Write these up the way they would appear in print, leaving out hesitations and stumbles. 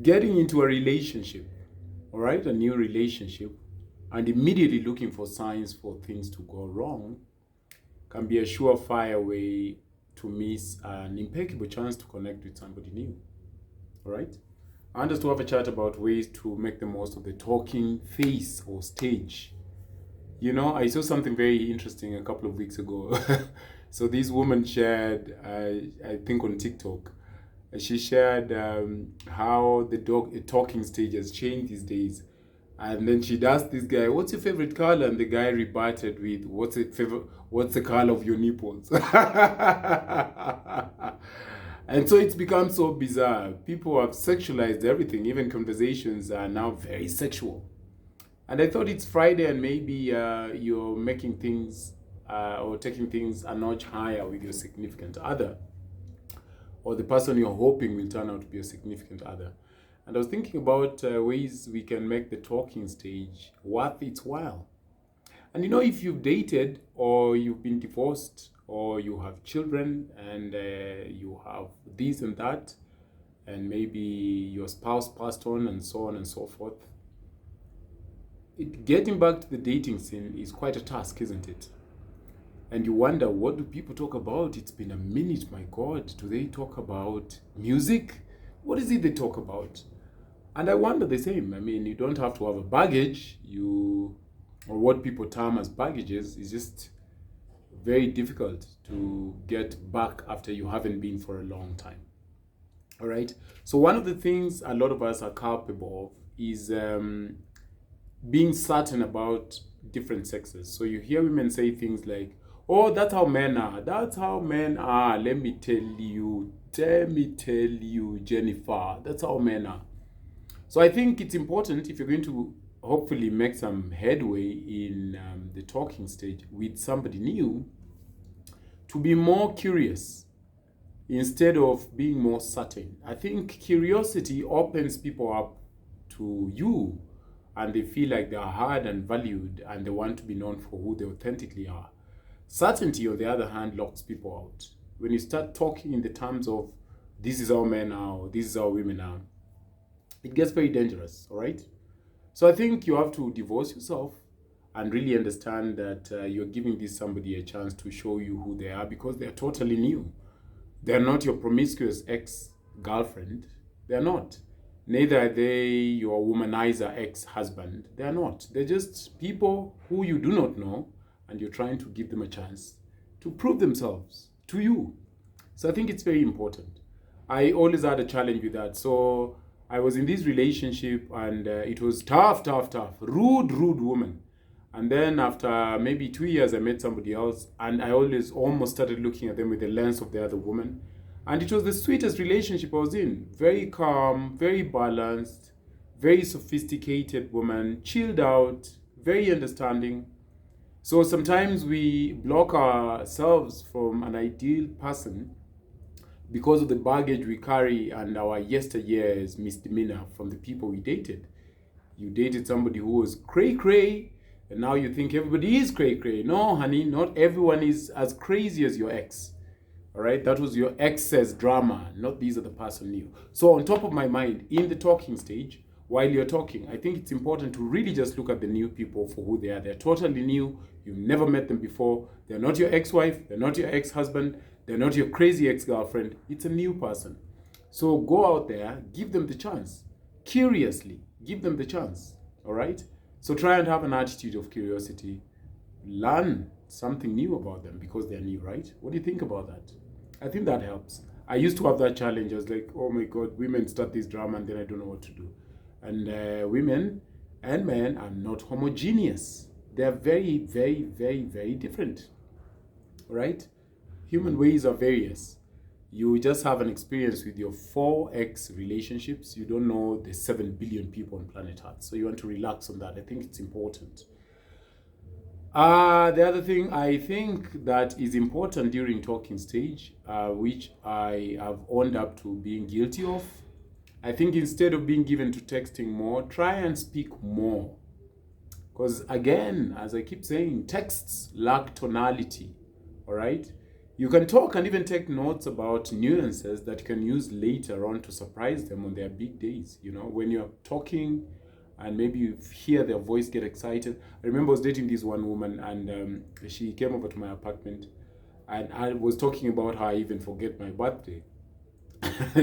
Getting into a relationship, all right, a new relationship, and immediately looking for signs for things to go wrong can be a surefire way to miss an impeccable chance to connect with somebody new. All right. I want us to have a chat about ways to make the most of the talking phase or stage. I saw something very interesting a couple of weeks ago. So this woman shared, I think on TikTok, she shared how the dog talking stage has changed these days. And then she'd asked this guy, "What's your favorite color?" And the guy rebutted with, What's the color of your nipples?" And so it's become so bizarre. People have sexualized everything. Even conversations are now very sexual. And I thought it's Friday, and maybe you're making things or taking things a notch higher with your significant other, or the person you're hoping will turn out to be a significant other. And I was thinking about ways we can make the talking stage worth its while. And if you've dated, or you've been divorced, or you have children, and you have this and that, and maybe your spouse passed on, and so on and so forth, getting back to the dating scene is quite a task, isn't it? And you wonder, what do people talk about? It's been a minute, my God. Do they talk about music? What is it they talk about? And I wonder the same. I mean, you don't have to have a baggage. Or what people term as baggages, is just very difficult to get back after you haven't been for a long time. All right. So one of the things a lot of us are capable of is being certain about different sexes. So you hear women say things like, "Oh, that's how men are. That's how men are. Let me tell you. Let me tell you, Jennifer. That's how men are." So I think it's important, if you're going to hopefully make some headway in the talking stage with somebody new, to be more curious instead of being more certain. I think curiosity opens people up to you, and they feel like they are heard and valued, and they want to be known for who they authentically are. Certainty, on the other hand, locks people out. When you start talking in the terms of, "This is how men are," or "This is how women are," it gets very dangerous, all right? So I think you have to divorce yourself and really understand that you're giving this somebody a chance to show you who they are, because they're totally new. They're not your promiscuous ex-girlfriend. They're not. Neither are they your womanizer ex-husband. They're not. They're just people who you do not know, and you're trying to give them a chance to prove themselves to you. So I think it's very important. I always had a challenge with that. So I was in this relationship, and it was tough, tough, tough. Rude, rude woman. And then after maybe 2 years, I met somebody else, and I always almost started looking at them with the lens of the other woman. And it was the sweetest relationship I was in. Very calm, very balanced, very sophisticated woman, chilled out, very understanding. So sometimes we block ourselves from an ideal person because of the baggage we carry and our yesteryear's misdemeanor from the people we dated. You dated somebody who was cray cray, and now you think everybody is cray cray. No, honey, not everyone is as crazy as your ex. All right, that was your ex's drama, not these are the person new. So, on top of my mind, in the talking stage, while you're talking, I think it's important to really just look at the new people for who they are. They're totally new. You've never met them before. They're not your ex-wife. They're not your ex-husband. They're not your crazy ex-girlfriend. It's a new person. So go out there, give them the chance. Curiously, give them the chance. All right? So try and have an attitude of curiosity. Learn something new about them because they're new, right? What do you think about that? I think that helps. I used to have that challenge. I was like, "Oh my God, women start this drama and then I don't know what to do." And women and men are not homogeneous. They're very, very, very, very different, right? Human ways are various. You just have an experience with your 4x relationships. You don't know the 7 billion people on planet Earth. So you want to relax on that. I think it's important. The other thing I think that is important during talking stage, which I have owned up to being guilty of, I think instead of being given to texting more, try and speak more. Because again, as I keep saying, texts lack tonality. All right. You can talk and even take notes about nuances that you can use later on to surprise them on their big days. You know, when you're talking and maybe you hear their voice get excited. I remember I was dating this one woman, and she came over to my apartment, and I was talking about how I even forget my birthday.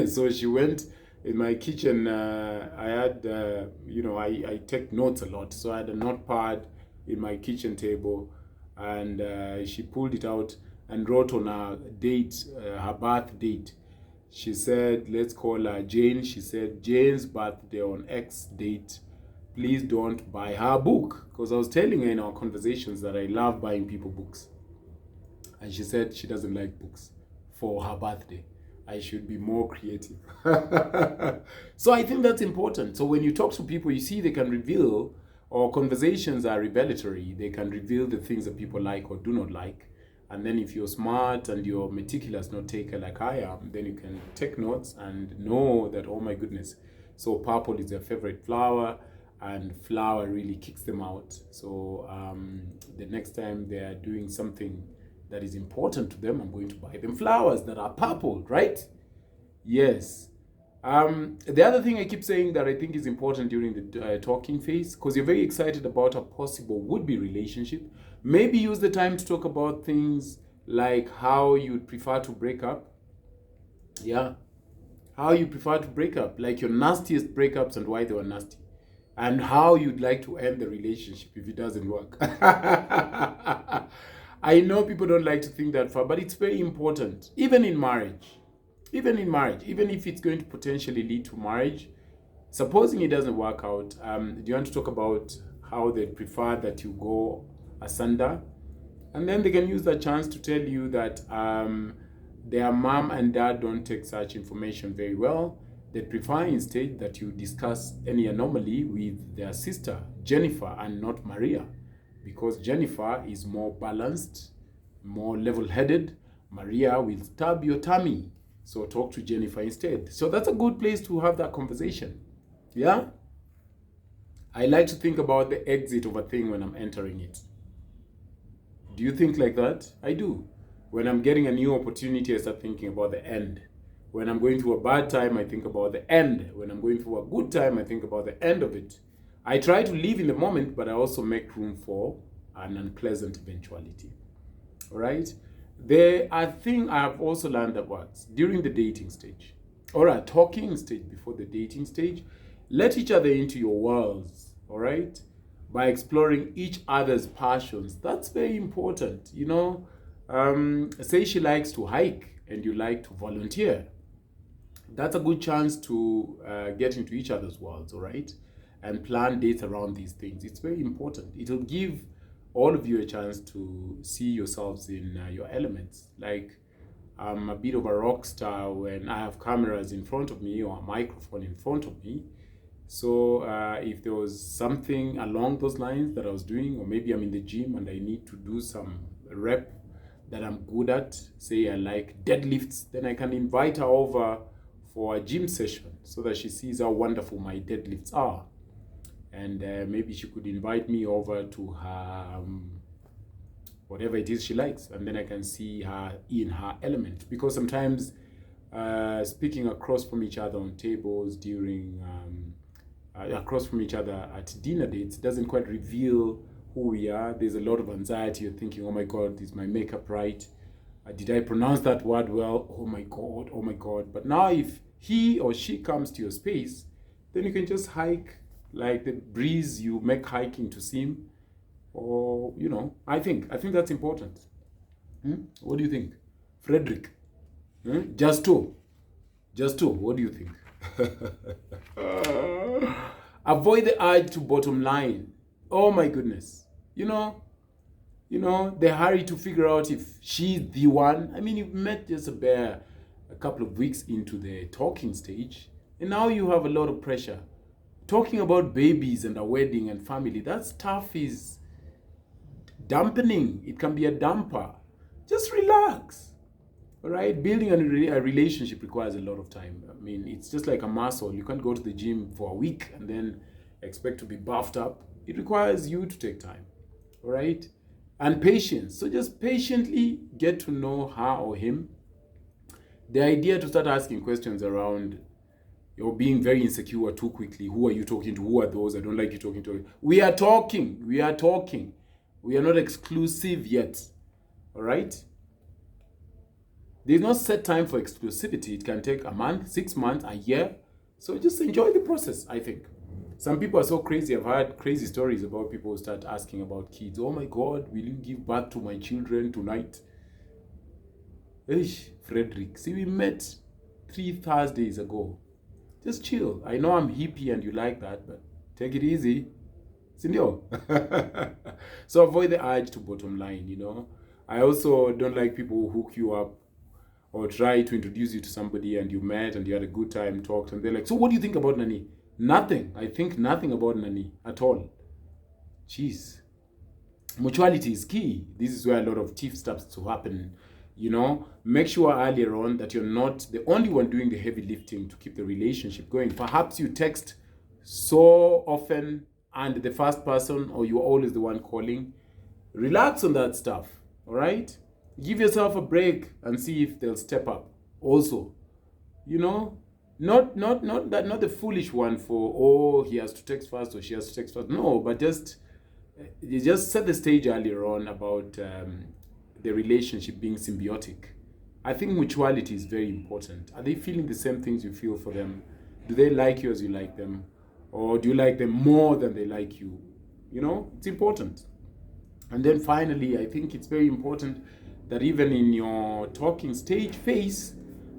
So she went in my kitchen. I had, I take notes a lot. So I had a notepad in my kitchen table, and she pulled it out and wrote on her date, her birth date. She said, let's call her Jane. She said, Jane's birthday on X date. Please don't buy her book. Because I was telling her in our conversations that I love buying people books. And she said she doesn't like books for her birthday. I should be more creative. So I think that's important. So when you talk to people, you see they can reveal, or conversations are revelatory. They can reveal the things that people like or do not like. And then if you're smart and you're meticulous note taker like I am, then you can take notes and know that, oh my goodness, so purple is their favorite flower, and flower really kicks them out. So the next time they're doing something that is important to them, I'm going to buy them flowers that are purple, right? Yes. The other thing I keep saying that I think is important during the talking phase, because you're very excited about a possible would-be relationship, maybe use the time to talk about things like how you'd prefer to break up. Yeah. How you prefer to break up, like your nastiest breakups and why they were nasty, and how you'd like to end the relationship if it doesn't work. I know people don't like to think that far, but it's very important, even in marriage. Even if it's going to potentially lead to marriage, supposing it doesn't work out, do you want to talk about how they prefer that you go asunder? And then they can use that chance to tell you that their mom and dad don't take such information very well. They prefer instead that you discuss any anomaly with their sister, Jennifer, and not Maria, because Jennifer is more balanced, more level-headed. Maria will stab your tummy. So talk to Jennifer instead. So that's a good place to have that conversation. Yeah? I like to think about the exit of a thing when I'm entering it. Do you think like that? I do. When I'm getting a new opportunity, I start thinking about the end. When I'm going through a bad time, I think about the end. When I'm going through a good time, I think about the end of it. I try to live in the moment, but I also make room for an unpleasant eventuality. All right? A thing I have also learned that works during the dating stage, or a talking stage before the dating stage. Let each other into your worlds, all right? By exploring each other's passions. That's very important, you know. Say she likes to hike and you like to volunteer. That's a good chance to get into each other's worlds, all right? And plan dates around these things. It's very important. It'll give all of you a chance to see yourselves in your elements. Like, I'm a bit of a rock star when I have cameras in front of me or a microphone in front of me. So if there was something along those lines that I was doing, or maybe I'm in the gym and I need to do some rep that I'm good at, say I like deadlifts, then I can invite her over for a gym session so that she sees how wonderful my deadlifts are. And maybe she could invite me over to her, whatever it is she likes. And then I can see her in her element. Because sometimes speaking across from each other on tables during, across from each other at dinner dates doesn't quite reveal who we are. There's a lot of anxiety. You're thinking, oh my God, is my makeup right? Did I pronounce that word well? Oh my God, oh my God. But now if he or she comes to your space, then you can just hike like the breeze you make hiking to seem, or, you know, I think that's important. What do you think? Frederick? Justo, what do you think? Avoid the urge to bottom line. Oh my goodness. You know, the hurry to figure out if she's the one. I mean, you've met Jezebel a couple of weeks into the talking stage, and now you have a lot of pressure. Talking about babies and a wedding and family, that stuff is dampening. It can be a damper. Just relax. All right? Building a relationship requires a lot of time. I mean, it's just like a muscle. You can't go to the gym for a week and then expect to be buffed up. It requires you to take time. All right? and patience. So just patiently get to know her or him. The idea to start asking questions around you're being very insecure too quickly. Who are you talking to? Who are those? I don't like you talking to. We are talking. We are talking. We are not exclusive yet. All right? There's no set time for exclusivity. It can take a month, 6 months, a year. So just enjoy the process, I think. Some people are so crazy. I've heard crazy stories about people who start asking about kids. Oh my God, will you give birth to my children tonight? Eish, Frederick, see, we met 3 Thursdays ago. Just chill. I know I'm hippie and you like that, but take it easy. Sindio? So avoid the urge to bottom line, you know. I also don't like people who hook you up or try to introduce you to somebody and you met and you had a good time, talked, and they're like, so what do you think about Nani? Nothing. I think nothing about Nani at all. Jeez. Mutuality is key. This is where a lot of thief starts to happen. You know, make sure earlier on that you're not the only one doing the heavy lifting to keep the relationship going. Perhaps you text so often and the first person, or you're always the one calling. Relax on that stuff, all right? Give yourself a break and see if they'll step up. Also, you know, not the foolish one for, oh, he has to text first or she has to text first. No, but just you just set the stage earlier on about the relationship being symbiotic. I think mutuality is very important. Are they feeling the same things you feel for them? Do they like you as you like them? Or do you like them more than they like you? You know, it's important. And then finally, I think it's very important that even in your talking stage phase,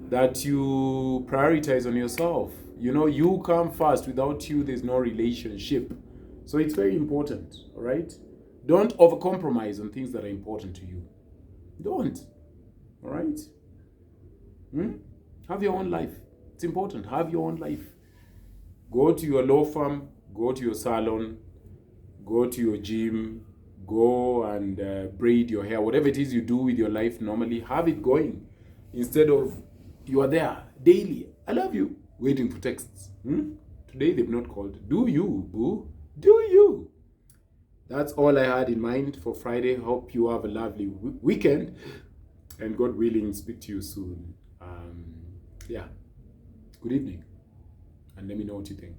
that you prioritize on yourself. You know, you come first. Without you, there's no relationship. So it's very important, all right? Don't overcompromise on things that are important to you. Don't, all right? Have your own life. It's important. Have your own life. Go to your law firm, go to your salon, go to your gym, go and braid your hair. Whatever it is you do with your life normally, have it going. Instead of you are there daily. I love you. Waiting for texts. Today they've not called. Do you, boo? Do you? That's all I had in mind for Friday. Hope you have a lovely weekend. And God willing, speak to you soon. Yeah. Good evening. And let me know what you think.